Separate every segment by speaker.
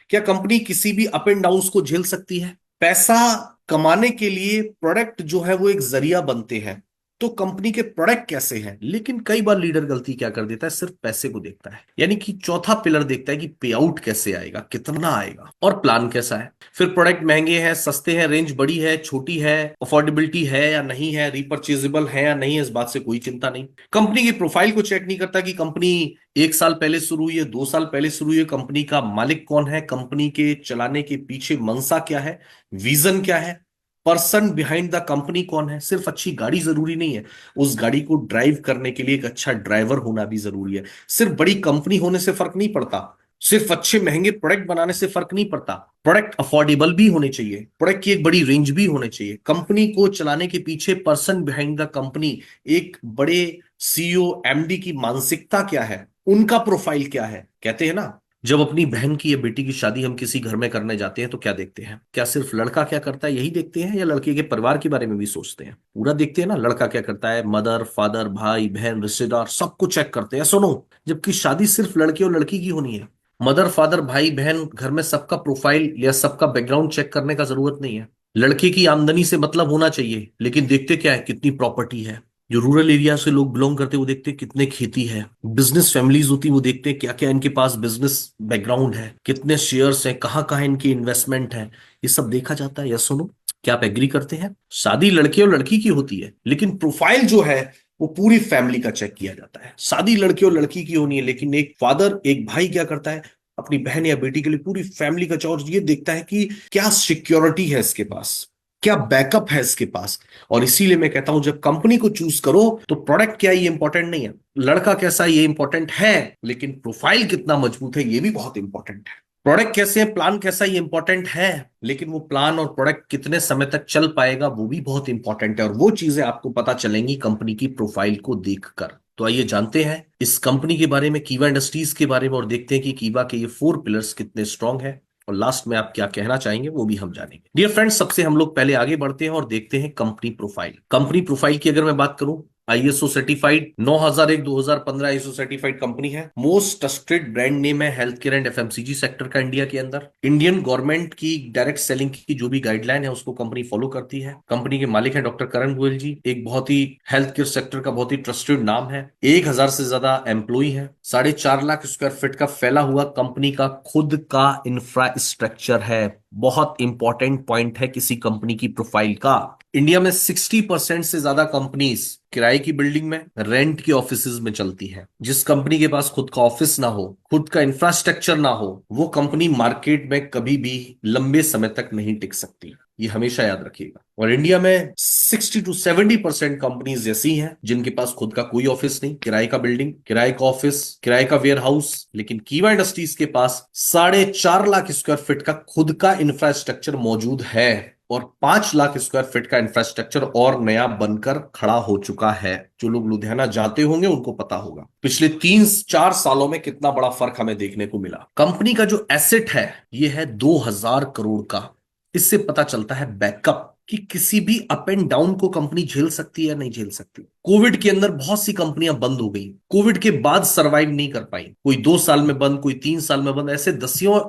Speaker 1: क्या कंपनी किसी भी अप एंड डाउन्स को झेल सकती है? पैसा कमाने के लिए प्रोडक्ट जो है वो एक जरिया बनते हैं। तो कंपनी के प्रोडक्ट कैसे हैं, लेकिन कई बार लीडर गलती क्या कर देता है, सिर्फ पैसे को देखता है, यानी कि चौथा पिलर देखता है कि पे आउट कैसे आएगा, कितना आएगा और प्लान कैसा है। फिर प्रोडक्ट महंगे हैं, सस्ते हैं, रेंज बड़ी है, छोटी है, अफोर्डेबिलिटी है या नहीं है, रिपर्चेजेबल है या नहीं है, इस बात से कोई चिंता नहीं। कंपनी की प्रोफाइल को चेक नहीं करता कि कंपनी 1 साल पहले शुरू हुई है, 2 साल पहले शुरू हुई है, कंपनी का मालिक कौन है, कंपनी के चलाने के पीछे मंशा क्या है, विजन क्या है, पर्सन बिहाइंड द कंपनी कौन है। सिर्फ अच्छी गाड़ी जरूरी नहीं है, उस गाड़ी को ड्राइव करने के लिए एक अच्छा ड्राइवर होना भी जरूरी है। सिर्फ बड़ी कंपनी होने से फर्क नहीं पड़ता, सिर्फ अच्छे महंगे प्रोडक्ट बनाने से फर्क नहीं पड़ता, प्रोडक्ट अफोर्डेबल भी होने चाहिए, प्रोडक्ट की एक बड़ी रेंज भी होने चाहिए। कंपनी को चलाने के पीछे पर्सन बिहाइंड द कंपनी, एक बड़े सीईओ एमडी की मानसिकता क्या है, उनका प्रोफाइल क्या है। कहते हैं ना, जब अपनी बहन की या बेटी की शादी हम किसी घर में करने जाते हैं तो क्या देखते हैं? क्या सिर्फ लड़का क्या करता है यही देखते हैं, या लड़के के परिवार के बारे में भी सोचते हैं? पूरा देखते हैं ना, लड़का क्या करता है, मदर फादर भाई बहन रिश्तेदार सबको चेक करते हैं, सुनो। जबकि शादी सिर्फ लड़के और लड़की की होनी है, मदर फादर भाई बहन घर में सबका प्रोफाइल या सबका बैकग्राउंड चेक करने का जरूरत नहीं है। लड़के की आमदनी से मतलब होना चाहिए, लेकिन देखते क्या है, कितनी प्रॉपर्टी है। जो रूरल एरिया से लोग बिलोंग करते हैं वो देखते हैं कितने खेती है। बिजनेस फैमिलीज होती है वो देखते हैं क्या क्या इनके पास बिजनेस बैकग्राउंड है, कितने शेयर्स हैं, कहाँ कहाँ इनकी इन्वेस्टमेंट है। ये सब देखा जाता है। या सुनो, क्या आप एग्री करते हैं? शादी लड़के और लड़की की होती है, लेकिन प्रोफाइल जो है वो पूरी फैमिली का चेक किया जाता है। शादी लड़के और लड़की की होनी है, लेकिन एक फादर एक भाई क्या करता है, अपनी बहन या बेटी के लिए पूरी फैमिली का चौर ये देखता है कि क्या सिक्योरिटी है इसके पास, क्या बैकअप है इसके पास। और इसीलिए मैं कहता हूं, जब कंपनी को चूज करो तो प्रोडक्ट क्या है ये इंपॉर्टेंट नहीं है, लड़का कैसा है ये इंपॉर्टेंट है, लेकिन प्रोफाइल कितना मजबूत है ये भी बहुत इंपॉर्टेंट है। प्रोडक्ट कैसे है, प्लान कैसा, ये इंपॉर्टेंट है, लेकिन वो प्लान और प्रोडक्ट कितने समय तक चल पाएगा वो भी बहुत इंपॉर्टेंट है। और वो चीजें आपको पता चलेंगी कंपनी की प्रोफाइल को देखकर। तो आइए जानते हैं इस कंपनी के बारे में, कीवा इंडस्ट्रीज के बारे में, और देखते हैं कि कीवा के ये 4 पिलर्स कितने स्ट्रांग है। और लास्ट में आप क्या कहना चाहेंगे वो भी हम जानेंगे। डियर फ्रेंड्स, सबसे हम लोग पहले आगे बढ़ते हैं और देखते हैं कंपनी प्रोफाइल। कंपनी प्रोफाइल की अगर मैं बात करूं, ISO certified 9001 2015 ISO certified company है। मोस्ट ट्रस्टेड ब्रांड नेम है health care and FMCG sector का इंडिया के अंदर। इंडियन गवर्नमेंट की डायरेक्ट सेलिंग की जो भी गाइडलाइन है उसको कंपनी फॉलो करती है। कंपनी के मालिक हैं डॉक्टर करण गोयल जी, एक बहुत ही हेल्थ केयर सेक्टर का बहुत ही ट्रस्टेड नाम है। 1000 से ज्यादा एम्प्लॉई है। 4.5 लाख स्क्वायर फीट का फैला हुआ कंपनी का खुद का इंफ्रास्ट्रक्चर है। बहुत इंपॉर्टेंट पॉइंट है किसी कंपनी की प्रोफाइल का। इंडिया में 60% से ज्यादा कंपनीज किराए की बिल्डिंग में, रेंट की ऑफिसेज में चलती है। जिस कंपनी के पास खुद का ऑफिस ना हो, खुद का इंफ्रास्ट्रक्चर ना हो, वो कंपनी मार्केट में कभी भी लंबे समय तक नहीं टिक सकती। ये हमेशा याद रखिएगा। और इंडिया में 60 to 70% कंपनीज ऐसी हैं जिनके पास खुद का कोई ऑफिस नहीं, किराए का बिल्डिंग, किराए का ऑफिस, किराए का वेयर हाउस। लेकिन कीवा इंडस्ट्रीज के पास 4.5 लाख स्क्वायर फीट का खुद का इंफ्रास्ट्रक्चर मौजूद है, और 5 लाख स्क्वायर फीट का इंफ्रास्ट्रक्चर और नया बनकर खड़ा हो चुका है। जो लोग लुधियाना जाते होंगे उनको पता होगा पिछले 3-4 सालों में कितना बड़ा फर्क हमें देखने को मिला। कंपनी का जो एसेट है ये है 2000 करोड़ का। इससे पता चलता है बैकअप, कि किसी भी अप एंड डाउन को कंपनी झेल सकती है या नहीं झेल सकती। कोविड के अंदर बहुत सी कंपनियां बंद हो गई, कोविड के बाद सरवाइव नहीं कर पाई। कोई 2 साल में बंद, कोई 3 साल में बंद, ऐसे दसियों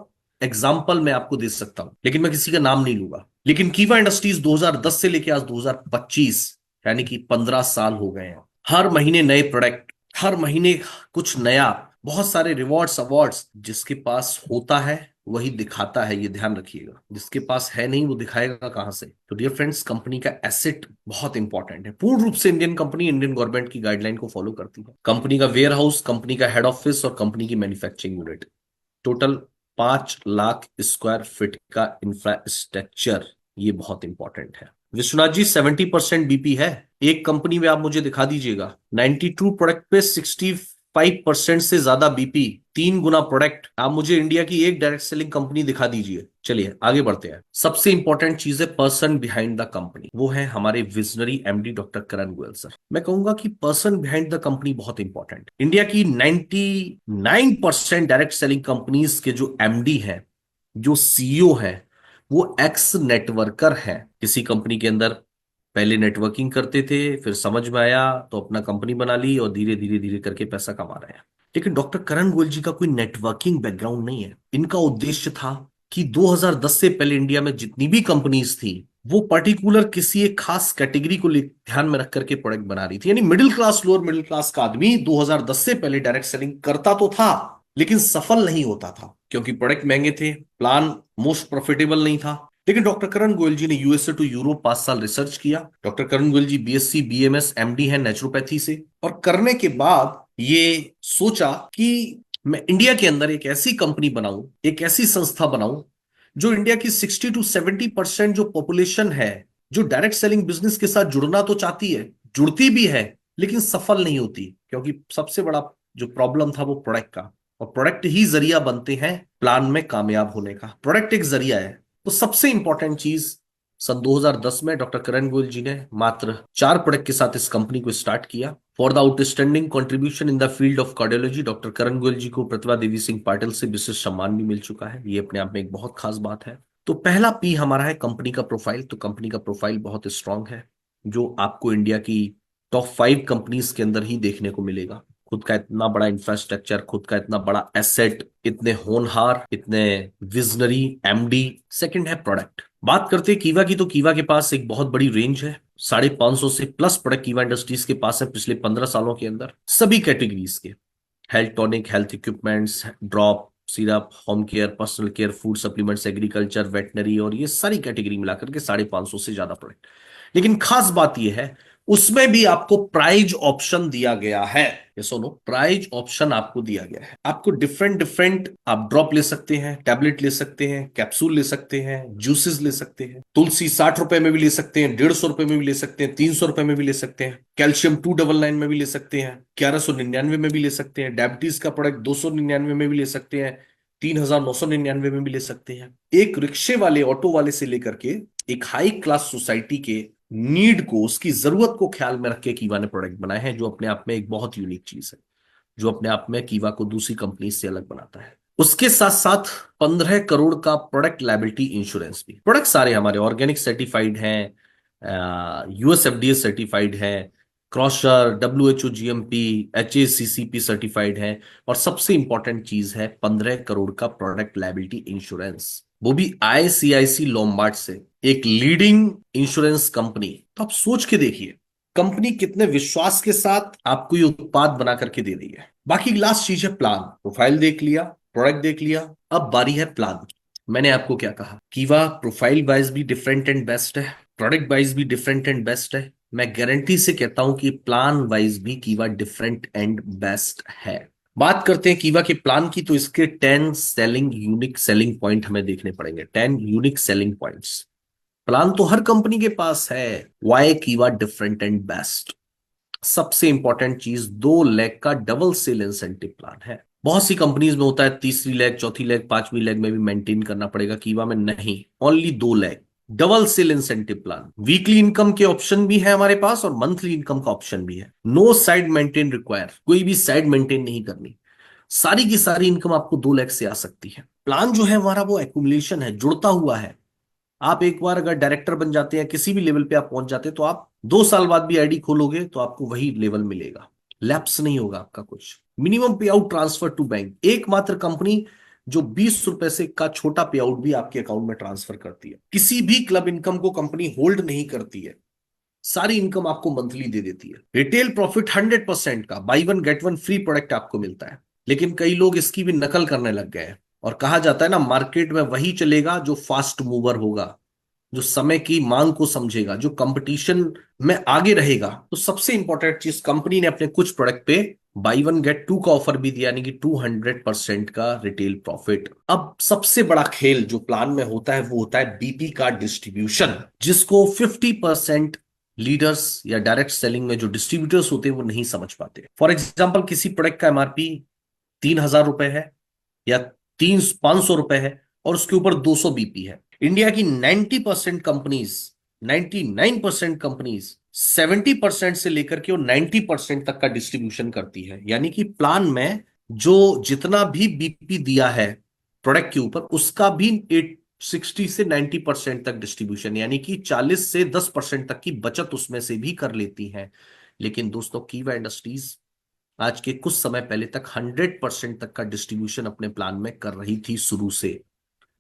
Speaker 1: एग्जाम्पल मैं आपको दे सकता हूं, लेकिन मैं किसी का नाम नहीं लूंगा। लेकिन कीवा इंडस्ट्रीज 2010 से लेकर आज 2025, यानी कि 15 साल हो गए हैं। हर महीने नए प्रोडक्ट, हर महीने कुछ नया, बहुत सारे रिवॉर्ड्स अवार्ड्स। जिसके पास होता है वही दिखाता है, ये ध्यान रखिएगा। जिसके पास है नहीं वो दिखाएगा कहां से। तो डियर फ्रेंड्स, कंपनी का एसेट बहुत इंपॉर्टेंट है। पूर्ण रूप से इंडियन कंपनी इंडियन गवर्नमेंट की गाइडलाइन को फॉलो करती है। कंपनी का वेयर हाउस, कंपनी का हेड ऑफिस और कंपनी की manufacturing unit, total 5 lakh square feet का इंफ्रास्ट्रक्चर, ये बहुत इंपॉर्टेंट है। विश्वनाथ जी, 70% बीपी है। एक कंपनी में आप मुझे दिखा दीजिएगा 92 प्रोडक्ट पे 65% से ज्यादा बीपी, 3 गुना प्रोडक्ट। आप मुझे इंडिया की एक डायरेक्ट सेलिंग कंपनी दिखा दीजिए। चलिए आगे बढ़ते हैं। सबसे इंपॉर्टेंट चीज है पर्सन बिहाइंड द कंपनी, वो है हमारे visionary MD doctor Karan Goyal sir. मैं कहूंगा कि पर्सन बिहाइंड द कंपनी बहुत इंपॉर्टेंट। इंडिया की 99% डायरेक्ट सेलिंग कंपनीज के जो एमडी हैं, जो सीईओ हैं, वो एक्स नेटवर्कर हैं। किसी कंपनी के अंदर पहले नेटवर्किंग करते थे, फिर समझ में आया तो अपना कंपनी बना ली और धीरे धीरे धीरे करके पैसा कमा रहे हैं। लेकिन डॉक्टर करण गोयल जी का कोई नेटवर्किंग बैकग्राउंड नहीं है। इनका उद्देश्य था कि 2010 से पहले इंडिया में जितनी भी कंपनीज थी वो पर्टिकुलर किसी एक खास कैटेगरी को ध्यान में रख करके प्रोडक्ट बना रही थी। यानी middle class, lower middle class का आदमी 2010 से पहले डायरेक्ट सेलिंग करता तो था, लेकिन सफल नहीं होता था क्योंकि प्रोडक्ट महंगे थे, प्लान मोस्ट प्रॉफिटेबल नहीं था। लेकिन डॉक्टर करण गोयल जी ने यूएसए टू यूरोप 5 साल रिसर्च किया। डॉक्टर करण गोयल जी बीएससी बीएमएस एमडी है नेचुरोपैथी से, और करने के बाद ये सोचा कि मैं इंडिया के अंदर एक ऐसी कंपनी बनाऊं, एक ऐसी संस्था बनाऊं जो इंडिया की 60 to 70% जो पॉपुलेशन है, जो डायरेक्ट सेलिंग बिजनेस के साथ जुड़ना तो चाहती है, जुड़ती भी है, लेकिन सफल नहीं होती, क्योंकि सबसे बड़ा जो प्रॉब्लम था वो प्रोडक्ट का। और प्रोडक्ट ही जरिया बनते हैं प्लान में कामयाब होने का, प्रोडक्ट एक जरिया है। तो सबसे इंपॉर्टेंट चीज, सन 2010 में डॉक्टर करण गोयल जी ने मात्र 4 प्रोडक्ट के साथ इस कंपनी को स्टार्ट किया। For the outstanding contribution in the field of cardiology, doctor Karan Goyal ji को प्रतिभा देवी सिंह पाटिल से विशेष सम्मान भी मिल चुका है। ये अपने आप में एक बहुत खास बात है। तो पहला पी हमारा है कंपनी का प्रोफाइल। तो कंपनी का प्रोफाइल बहुत स्ट्रांग है, जो आपको इंडिया की टॉप 5 कंपनीज के अंदर ही देखने को मिलेगा। खुद का इतना बड़ा इंफ्रास्ट्रक्चर, खुद का इतना बड़ा एसेट, इतने होनहार, इतने विजनरी एमडी। सेकंड है प्रोडक्ट। बात करते हैं कीवा की, तो कीवा के पास एक बहुत बड़ी रेंज है। 550 से प्लस प्रोडक्ट कीवा इंडस्ट्रीज के पास है पिछले 15 सालों के अंदर, सभी कैटेगरीज के। Health tonic, health equipments, drop, syrup, home care, personal care, food supplements, agriculture, veterinary, और ये सारी कैटेगरी मिलाकर के 550 से ज्यादा प्रोडक्ट। लेकिन खास बात यह है, उसमें भी आपको प्राइज ऑप्शन दिया गया है। ये सुनो, प्राइज ऑप्शन आपको दिया गया है। आपको डिफरेंट डिफरेंट, आप ड्रॉप ले सकते हैं, टैबलेट ले सकते हैं, कैप्सूल ले सकते हैं, जूसेस ले सकते हैं। तुलसी 60 रुपए में भी ले सकते हैं, 150 रुपए में भी ले सकते हैं, 300 रुपए में भी ले सकते हैं। कैल्शियम 299 में भी ले सकते हैं, 1199 में भी ले सकते हैं। डायबिटीज का प्रोडक्ट 299 में भी ले सकते हैं, 3999 में भी ले सकते हैं। एक रिक्शे वाले, ऑटो वाले से लेकर के एक हाई क्लास सोसाइटी के नीड को, उसकी जरूरत को ख्याल में रख के कीवा ने प्रोडक्ट बनाए हैं, जो अपने आप में एक बहुत यूनिक चीज है, जो अपने आप में कीवा को दूसरी कंपनी से अलग बनाता है। उसके साथ साथ 15 करोड़ का प्रोडक्ट लायबिलिटी इंश्योरेंस भी। प्रोडक्ट सारे हमारे ऑर्गेनिक सर्टिफाइड हैं, यूएसएफडीए सर्टिफाइड है, क्रॉशर, डब्ल्यूएचओ जीएमपी, एचएसीसीपी सर्टिफाइड है। और सबसे इंपॉर्टेंट चीज है 15 करोड़ का प्रोडक्ट लायबिलिटी इंश्योरेंस, वो भी आईसीआईसी लोम्बार्ड से, एक लीडिंग इंश्योरेंस कंपनी। तो आप सोच के देखिए कंपनी कितने विश्वास के साथ आपको ये उत्पाद बना करके दे रही है। बाकी लास्ट चीज है प्लान। प्रोफाइल देख लिया, प्रोडक्ट देख लिया, अब बारी है प्लान की। मैंने आपको क्या कहा, कीवा प्रोफाइल वाइज भी डिफरेंट एंड बेस्ट है, प्रोडक्ट वाइज भी डिफरेंट एंड बेस्ट है। मैं गारंटी से कहता हूं कि प्लान वाइज भी कीवा डिफरेंट एंड बेस्ट है। बात करते हैं कीवा के प्लान की, तो इसके 10 सेलिंग यूनिक सेलिंग पॉइंट हमें देखने पड़ेंगे। 10 यूनिक सेलिंग पॉइंट्स। प्लान तो हर कंपनी के पास है, वाई कीवा डिफरेंट एंड बेस्ट। सबसे इंपॉर्टेंट चीज, 2 लेग का डबल सेल इंसेंटिव प्लान है। बहुत सी कंपनीज में होता है तीसरी लेग, चौथी लेग, पांचवी लेग में भी मेंटेन करना पड़ेगा, कीवा में नहीं, only 2 leg double sale incentive plan. Weekly income के ऑप्शन भी है हमारे पास और मंथली इनकम का ऑप्शन भी है। नो साइड मेंटेन रिक्वायर, कोई भी साइड मेंटेन नहीं करनी, सारी की सारी इनकम आपको 2 लेग से आ सकती है। प्लान जो है हमारा वो एक्यूमुलेशन है, जुड़ता हुआ है। आप एक बार अगर डायरेक्टर बन जाते हैं, किसी भी लेवल पे आप पहुंच जाते हैं, तो आप 2 साल बाद भी आईडी खोलोगे तो आपको वही लेवल मिलेगा, लैप्स नहीं होगा आपका कुछ। मिनिमम पे आउट ट्रांसफर टू बैंक, एकमात्र कंपनी जो 20 रुपए से का छोटा पे आउट भी आपके अकाउंट में ट्रांसफर करती है। किसी भी क्लब इनकम को कंपनी होल्ड नहीं करती है, सारी इनकम आपको मंथली दे देती है। रिटेल प्रॉफिट 100% का, by one get one free product आपको मिलता है। लेकिन कई लोग इसकी भी नकल करने लग गए हैं, और कहा जाता है ना, मार्केट में वही चलेगा जो फास्ट मूवर होगा, जो समय की मांग को समझेगा, जो कंपटीशन में आगे रहेगा। तो सबसे इंपॉर्टेंट चीज, कंपनी ने अपने कुछ प्रोडक्ट पे बाई वन गेट टू का ऑफर भी दिया, यानी कि 200% का रिटेल प्रॉफिट। अब सबसे बड़ा खेल जो प्लान में होता है वो होता है बीपी का डिस्ट्रीब्यूशन, जिसको 50% लीडर्स या डायरेक्ट सेलिंग में जो डिस्ट्रीब्यूटर्स होते हैं वो नहीं समझ पाते। फॉर एग्जाम्पल, किसी प्रोडक्ट का एमआरपी 3000 रुपए है या 500 रुपए है, और उसके ऊपर 200 बीपी है। इंडिया की 99% कंपनीज 70% से लेकर के वो 90% तक का डिस्ट्रीब्यूशन करती है। यानी कि प्लान में जो जितना भी बीपी दिया है प्रोडक्ट के ऊपर, उसका भी 60 से 90% तक डिस्ट्रीब्यूशन, यानी कि 40 से 10% तक की बचत उसमें से भी कर लेती है। लेकिन दोस्तों, कीवा इंडस्ट्रीज आज के कुछ समय पहले तक 100% तक का डिस्ट्रीब्यूशन अपने प्लान में कर रही थी शुरू से।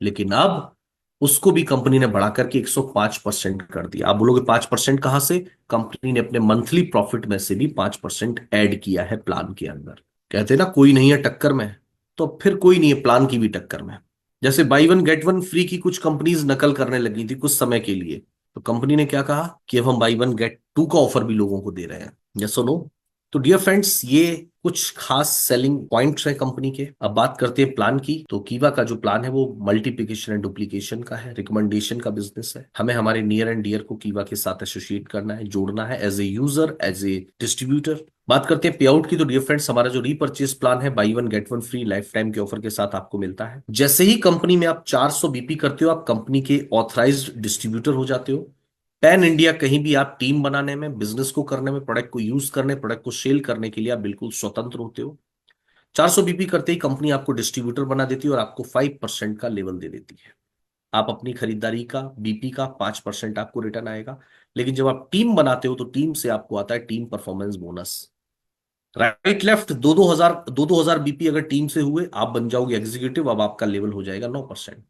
Speaker 1: लेकिन अब उसको भी कंपनी ने बढ़ा करके 105% कर दिया। आप बोलोगे 5% कहां से? कंपनी ने अपने मंथली प्रॉफिट में से भी 5% ऐड किया है प्लान के अंदर। कहते हैं ना कोई नहीं है टक्कर में, तो फिर कोई नहीं है प्लान की भी टक्कर में। जैसे by one get one free की कुछ कंपनीज नकल करने लगी थी कुछ समय के लिए, तो कंपनी ने क्या कहा कि अब हम बाई वन गेट टू का ऑफर भी लोगों को दे रहे हैं। यस और नो? तो डियर फ्रेंड्स, ये कुछ खास सेलिंग पॉइंट्स है कंपनी के। अब बात करते हैं प्लान की। तो कीवा का जो प्लान है वो मल्टीप्लिकेशन एंड डुप्लीकेशन का है, रिकमेंडेशन का बिजनेस है। हमें हमारे नियर एंड डियर को कीवा के साथ एसोसिएट करना है, जोड़ना है as a user, as a distributor. बात करते हैं पे आउट की। तो डियर फ्रेंड्स, हमारा जो रीपर्चेज प्लान है by one get one free life time के ऑफर के साथ आपको मिलता है। जैसे ही कंपनी में आप 400 बीपी करते हो, आप कंपनी के ऑथराइज्ड डिस्ट्रीब्यूटर हो जाते हो। पैन इंडिया कहीं भी आप टीम बनाने में, बिजनेस को करने में, प्रोडक्ट को यूज करने, प्रोडक्ट को सेल करने के लिए आप बिल्कुल स्वतंत्र होते हो। 400 बीपी करते ही कंपनी आपको डिस्ट्रीब्यूटर बना देती है और आपको 5% का लेवल दे देती है। आप अपनी खरीदारी का बीपी का 5% आपको रिटर्न आएगा। लेकिन जब आप टीम बनाते हो तो टीम से आपको आता है team performance bonus. Right left दो दो हजार बीपी अगर टीम से हुए, आप बन जाओगे एग्जीक्यूटिव। अब आपका लेवल हो जाएगा 9%।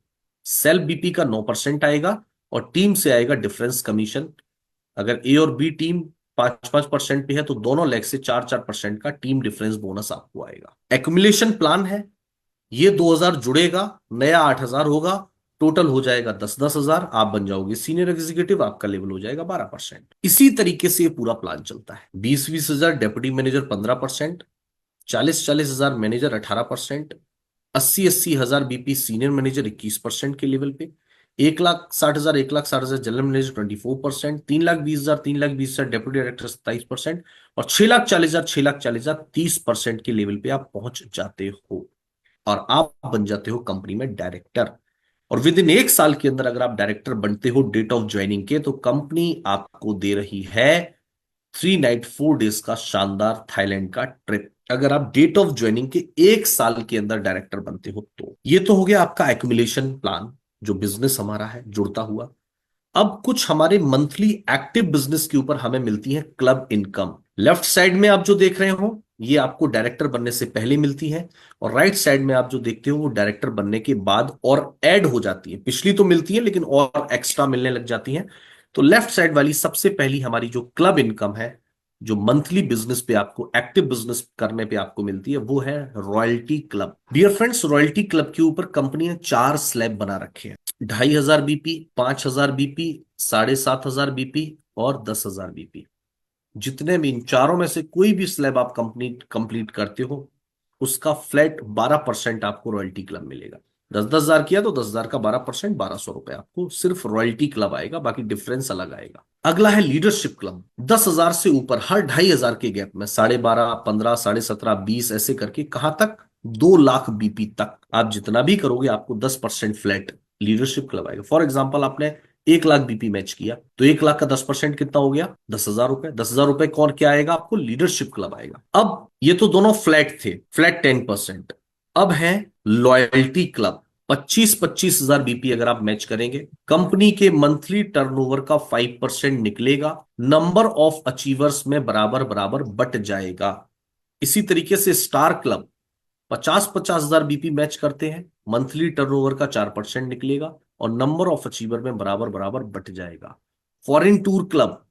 Speaker 1: सेल्फ बीपी का 9% आएगा और टीम से आएगा डिफरेंस कमीशन। अगर ए और बी टीम 5-5% पे है तो दोनों लेग से 4-4% का टीम डिफरेंस बोनस आपको आएगा। एक्युमुलेशन प्लान है, ये 2000 जुड़ेगा, नया 8000 होगा, टोटल हो जाएगा 10-10 हजार। आप बन जाओगे सीनियर एग्जीक्यूटिव, आपका लेवल हो जाएगा 12%। इसी तरीके से ये पूरा प्लान चलता है। 20-20 हजार डेप्यूटी मैनेजर 15%, 40-40 हजार मैनेजर 18%, 80-80 हजार बीपी सीनियर मैनेजर 21% के लेवल पे, 1,60,000 1,60,000 जनरल मैनेजर 24%, 3,20,000 3,20,000 डेप्यूटी डायरेक्टर 27% और 6,40,000 6,40,000 30% के लेवल पे आप पहुंच जाते हो और आप बन जाते हो कंपनी में डायरेक्टर। और विद इन 1 साल के अंदर अगर आप डायरेक्टर बनते हो डेट ऑफ ज्वाइनिंग के, तो कंपनी आपको दे रही है 3 नाइट 4 डेज का शानदार थाईलैंड का ट्रिप, अगर आप डेट ऑफ ज्वाइनिंग के 1 साल के अंदर डायरेक्टर बनते हो तो। ये तो हो गया आपका एक्युमुलेशन प्लान, जो बिजनेस हमारा है जुड़ता हुआ। अब कुछ हमारे मंथली एक्टिव बिजनेस के ऊपर हमें मिलती है क्लब इनकम। लेफ्ट साइड में आप जो देख रहे हो ये आपको डायरेक्टर बनने से पहले मिलती है, और राइट साइड में आप जो देखते हो वो डायरेक्टर बनने के बाद और ऐड हो जाती है। पिछली तो मिलती है लेकिन और एक्स्ट्रा मिलने लग जाती है। तो लेफ्ट साइड वाली सबसे पहली हमारी जो क्लब इनकम है, जो मंथली बिजनेस पे आपको, एक्टिव बिजनेस करने पे आपको मिलती है, वो है royalty club. Dear friends, royalty club के ऊपर कंपनी ने 4 स्लैब बना रखे हैं। 2,500 बीपी, 5,000 बीपी, 7,500 बीपी और 10,000 बीपी। जितने भी इन चारों में से कोई भी स्लैब आप कंप्लीट करते हो, उसका फ्लैट 12% आपको रॉयल्टी क्लब मिलेगा। 10-10 हजार किया तो 10,000 का 12%, 1,200 रुपए आपको सिर्फ रॉयल्टी क्लब आएगा, बाकी डिफरेंस अलग आएगा। अगला है लीडरशिप क्लब। 10,000 से ऊपर हर 2,500 के गैप में 12.5, 15, 17.5, 20 ऐसे करके कहां तक, 2 लाख बीपी तक आप जितना भी करोगे आपको 10% फ्लैट लीडरशिप क्लब आएगा। फॉर एग्जाम्पल आपने 1 लाख बीपी मैच किया तो 1 लाख का 10% कितना हो गया, 10,000 रुपए। 10,000 रुपए कौन क्या आएगा आपको, लीडरशिप क्लब आएगा। अब ये तो दोनों फ्लैट थे, फ्लैट 10%। अब है लॉयल्टी क्लब। 25-25 हजार बीपी अगर आप मैच करेंगे, कंपनी के मंथली टर्नओवर का 5% निकलेगा, नंबर ऑफ अचीवर्स में बराबर बराबर बट जाएगा। इसी तरीके से स्टार क्लब 50-50 हजार बीपी मैच करते हैं, मंथली टर्नओवर का 4% निकलेगा और नंबर ऑफ अचीवर में बराबर बराबर बट जाएगा। Foreign tour club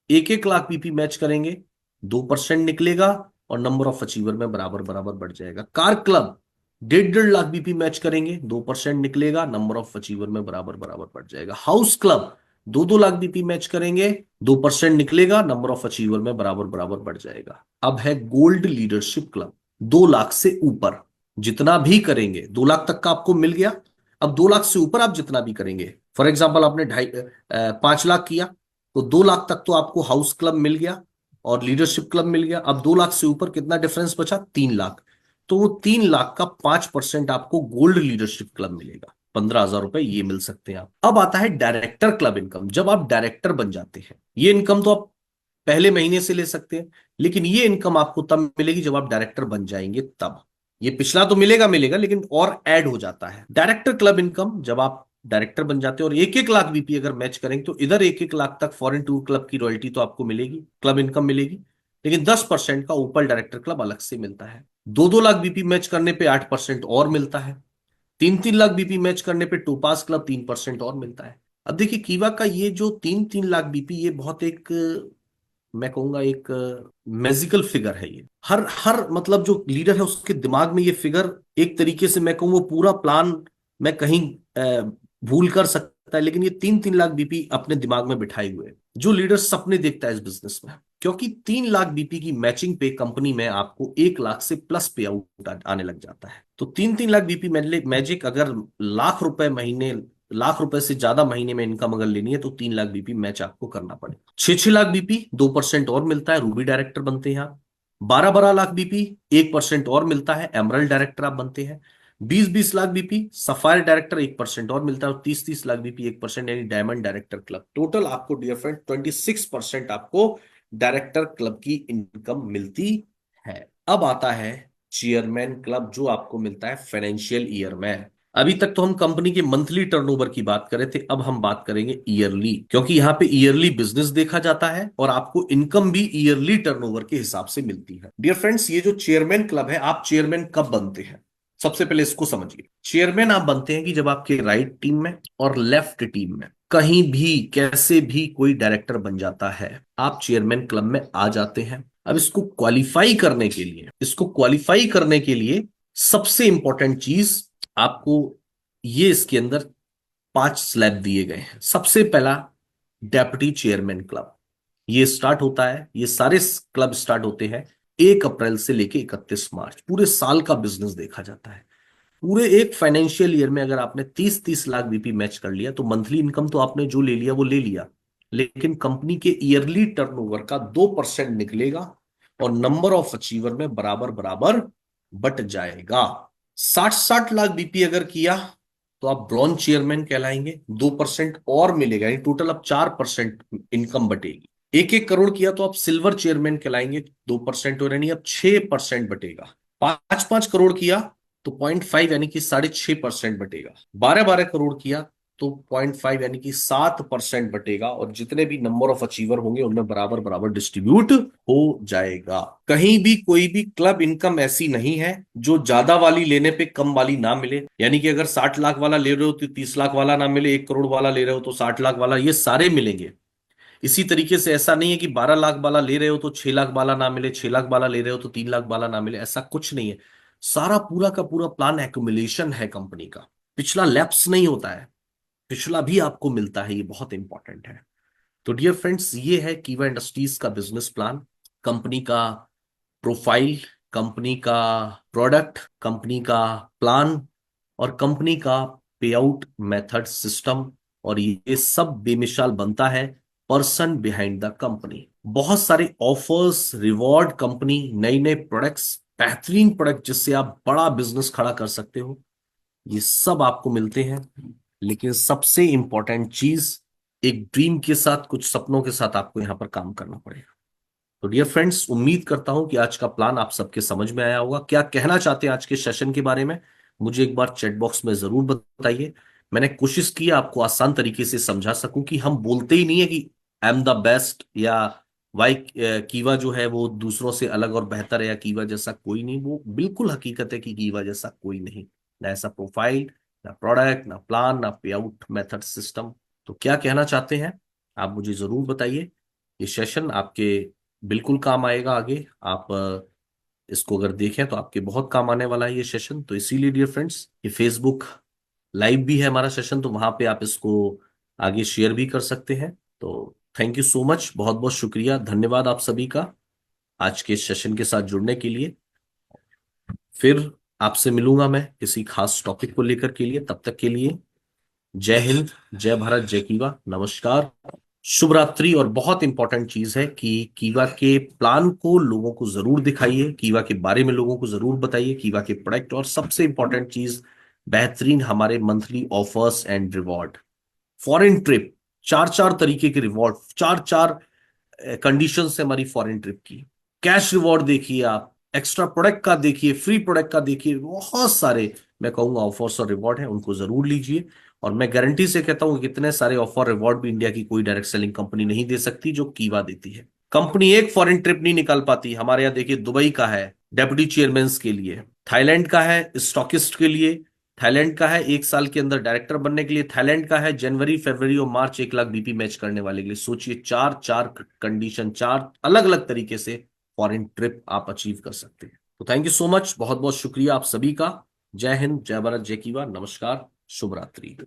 Speaker 1: 1-1 lakh BP match करेंगे, 2% निकलेगा और नंबर ऑफ अचीवर में बराबर बराबर बढ़ जाएगा। Car club 1.5-1.5 lakh BP match करेंगे, 2% निकलेगा, नंबर ऑफ अचीवर में बराबर बराबर बढ़ जाएगा। House club 2-2 lakh BP match करेंगे, 2% निकलेगा, नंबर ऑफ अचीवर में बराबर बराबर बढ़ जाएगा। अब है गोल्ड लीडरशिप क्लब। 2 लाख से ऊपर जितना भी करेंगे, 2 लाख तक का आपको मिल गया। अब 2 लाख से ऊपर आप जितना भी करेंगे, फॉर एग्जाम्पल आपने 5 लाख किया तो 2 लाख तक तो आपको हाउस क्लब मिल गया और लीडरशिप क्लब मिल गया। अब 2 लाख से ऊपर कितना डिफरेंस बचा, 3 लाख। तो वो 3 लाख का 5% आपको गोल्ड लीडरशिप क्लब मिलेगा, 15,000 रुपए ये मिल सकते हैं आप। अब आता है डायरेक्टर क्लब इनकम। जब आप डायरेक्टर बन जाते हैं, ये इनकम तो आप पहले महीने से ले सकते हैं, लेकिन ये इनकम आपको तब मिलेगी जब आप डायरेक्टर बन जाएंगे तब। ये पिछला तो मिलेगा मिलेगा, लेकिन और ऐड हो जाता है डायरेक्टर क्लब इनकम। जब आप डायरेक्टर बन जाते हैं और 1-1 लाख बीपी अगर मैच करेंगे तो इधर 1-1 लाख तक फॉरेन टूर क्लब की रॉयल्टी तो आपको मिलेगी, क्लब इनकम मिलेगी, लेकिन 10% का ऊपर डायरेक्टर क्लब अलग से मिलता है। 2-2 लाख बीपी मैच करने पे 8% और मिलता है। 3-3 लाख बीपी मैच करने पे टोपास क्लब 3% और मिलता है। अब देखिए कीवा का ये जो 3-3 लाख बीपी, ये बहुत एक, मैं कहूंगा एक मैजिकल फिगर है। ये हर हर मतलब जो लीडर है उसके दिमाग में ये फिगर, एक तरीके से मैं कहूँ वो पूरा प्लान मैं कहीं भूल कर सकता है, लेकिन ये 3-3 लाख बीपी अपने दिमाग में बिठाए हुए है। जो लीडर सपने देखता है इस बिजनेस में, क्योंकि 3 लाख बीपी की मैचिंग पे कंपनी में आपको 1 लाख से प्लस पे आउट आने लग जाता है। तो 3-3 लाख बीपी मैजिक अगर लाख रुपए महीने, लाख रुपए से ज्यादा महीने में इनकम अगर लेनी है तो 3 लाख बीपी मैच आपको करना पड़ेगा। 6-6 लाख बीपी 2% और मिलता है, रूबी डायरेक्टर बनते हैं आप। 12-12 लाख बीपी 1% और मिलता है, एमरल्ड डायरेक्टर आप बनते हैं। 20-20 लाख बीपी सफायर डायरेक्टर 1% और मिलता है, और 30-30 लाख बीपी 1%, यानी डायमंड डायरेक्टर क्लब। टोटल आपको डियर फ्रेंड 26% आपको डायरेक्टर क्लब की इनकम मिलती है। अब आता है चेयरमैन क्लब, जो आपको मिलता है फाइनेंशियल ईयर में। अभी तक तो हम कंपनी के मंथली टर्नओवर की बात कर रहे थे, अब हम बात करेंगे ईयरली, क्योंकि यहाँ पे ईयरली बिजनेस देखा जाता है और आपको इनकम भी ईयरली टर्नओवर के हिसाब से मिलती है। डियर फ्रेंड्स, ये जो चेयरमैन क्लब है, आप चेयरमैन कब बनते हैं? सबसे पहले इसको समझिए। चेयरमैन आप बनते हैं कि जब आपके राइट टीम में और लेफ्ट टीम में कहीं भी कैसे भी कोई डायरेक्टर बन जाता है, आप चेयरमैन क्लब में आ जाते हैं। अब इसको क्वालिफाई करने के लिए सबसे इंपॉर्टेंट चीज आपको, ये इसके अंदर 5 स्लैब दिए गए हैं। सबसे पहला, डेप्यूटी चेयरमैन क्लब। ये स्टार्ट होता है, ये सारे क्लब स्टार्ट होते हैं 1 अप्रैल से लेके 31 मार्च। पूरे साल का बिजनेस देखा जाता है। पूरे एक फाइनेंशियल ईयर में अगर आपने 30-30 लाख बीपी मैच कर लिया तो मंथली इनकम तो आपने जो ले लिया वो ले लिया, लेकिन कंपनी के ईयरली टर्नओवर का 2% निकलेगा और नंबर ऑफ अचीवर में बराबर बराबर बट जाएगा। 60-60 लाख बीपी अगर किया तो आप ब्रॉन्ज चेयरमैन कहलाएंगे, 2% और मिलेगा, यानी टोटल अब 4% इनकम बटेगी। 1-1 करोड़ किया तो आप सिल्वर चेयरमैन कहलाएंगे, 2% और, यानी अब 6% बटेगा। 5-5 करोड़ किया तो 0.5 यानी कि 6.5% बटेगा। 12-12 करोड़ किया तो 0.5 यानी कि 7% बटेगा, और जितने भी नंबर ऑफ अचीवर होंगे उनमें बराबर बराबर डिस्ट्रीब्यूट हो जाएगा। कहीं भी कोई भी क्लब इनकम ऐसी नहीं है जो ज्यादा वाली लेने पे कम वाली ना मिले, यानी कि अगर 60 लाख वाला ले रहे हो तो 30 लाख वाला ना मिले, 1 करोड़ वाला ले रहे हो तो 60 लाख वाला, ये सारे मिलेंगे। इसी तरीके से ऐसा नहीं है कि 12 लाख वाला ले रहे हो तो 6 लाख वाला ना मिले, 6 लाख वाला ले रहे हो तो 3 लाख वाला ना मिले, ऐसा कुछ नहीं है। सारा पूरा का पूरा प्लान एक्यूमुलेशन है कंपनी का, पिछला लैप्स नहीं होता है, पिछला भी आपको मिलता है, ये बहुत इंपॉर्टेंट है। तो डियर फ्रेंड्स, ये है कीवा इंडस्ट्रीज का बिजनेस प्लान, कंपनी का प्रोफाइल, कंपनी का प्रोडक्ट, कंपनी का प्लान, और कंपनी का पे आउट मेथड सिस्टम। और ये सब बेमिसाल बनता है पर्सन बिहाइंड द कंपनी। बहुत सारे ऑफर्स, रिवॉर्ड, कंपनी नई नए प्रोडक्ट्स, बेहतरीन प्रोडक्ट जिससे आप बड़ा बिजनेस खड़ा कर सकते हो, ये सब आपको मिलते हैं। लेकिन सबसे इंपॉर्टेंट चीज, एक ड्रीम के साथ, कुछ सपनों के साथ आपको यहां पर काम करना पड़ेगा। तो डियर फ्रेंड्स, उम्मीद करता हूं कि आज का प्लान आप सबके समझ में आया होगा। क्या कहना चाहते हैं आज के सेशन के बारे में, मुझे एक बार चैट बॉक्स में जरूर बताइए। मैंने कोशिश की आपको आसान तरीके से समझा सकूं कि हम बोलते ही नहीं है कि आई एम द बेस्ट, या वाई कीवा जो है वो दूसरों से अलग और बेहतर है, या कीवा जैसा कोई नहीं। वो बिल्कुल हकीकत है कि कीवा जैसा कोई नहीं, ना ऐसा प्रोफाइल, ना प्रोडक्ट, ना प्लान, ना पे आउट मेथड सिस्टम। तो क्या कहना चाहते हैं आप मुझे जरूर बताइए। ये सेशन आपके बिल्कुल काम आएगा आगे। आप इसको अगर देखें तो आपके बहुत काम आने वाला है ये सेशन। तो इसीलिए डियर फ्रेंड्स, ये फेसबुक लाइव भी है हमारा सेशन, तो वहां पे आप इसको आगे शेयर भी कर सकते हैं। तो थैंक यू सो मच, बहुत बहुत शुक्रिया, धन्यवाद आप सभी का आज के सेशन के साथ जुड़ने के लिए। फिर आपसे मिलूंगा मैं किसी खास टॉपिक को लेकर के लिए। तब तक के लिए जय हिंद, जय भारत, जय कीवा, नमस्कार, शुभ रात्रि। और बहुत इंपॉर्टेंट चीज है कि कीवा के प्लान को लोगों को जरूर दिखाइए, कीवा के बारे में लोगों को जरूर बताइए, कीवा के प्रोडक्ट, और सबसे इंपॉर्टेंट चीज, बेहतरीन हमारे monthly offers and reward. Foreign trip, 4-4 तरीके के रिवॉर्ड, 4-4 कंडीशन से हमारी फॉरेन ट्रिप की। कैश रिवॉर्ड देखिए, आप एक्स्ट्रा प्रोडक्ट का देखिए, फ्री प्रोडक्ट का देखिए, बहुत सारे मैं कहूंगा ऑफर्स और रिवॉर्ड हैं, उनको जरूर लीजिए। और मैं गारंटी से कहता हूं कि इतने सारे ऑफर रिवॉर्ड भी इंडिया की कोई डायरेक्ट सेलिंग कंपनी नहीं दे सकती जो कीवा देती है। कंपनी एक फॉरेन ट्रिप नहीं निकाल पाती। हमारे यहाँ देखिए दुबई का है डेप्यूटी चेयरमैन के लिए, थाईलैंड का है स्टॉकिस्ट के लिए, थाईलैंड का है 1 साल के अंदर डायरेक्टर बनने के लिए, थाईलैंड का है जनवरी फरवरी और मार्च 1 लाख बीपी मैच करने वाले के लिए। सोचिए, चार चार कंडीशन, चार अलग अलग तरीके से फॉरेन ट्रिप आप अचीव कर सकते हैं। तो थैंक यू सो मच, बहुत बहुत शुक्रिया आप सभी का। जय हिंद, जय भारत, जय किवा, नमस्कार, शुभ रात्रि।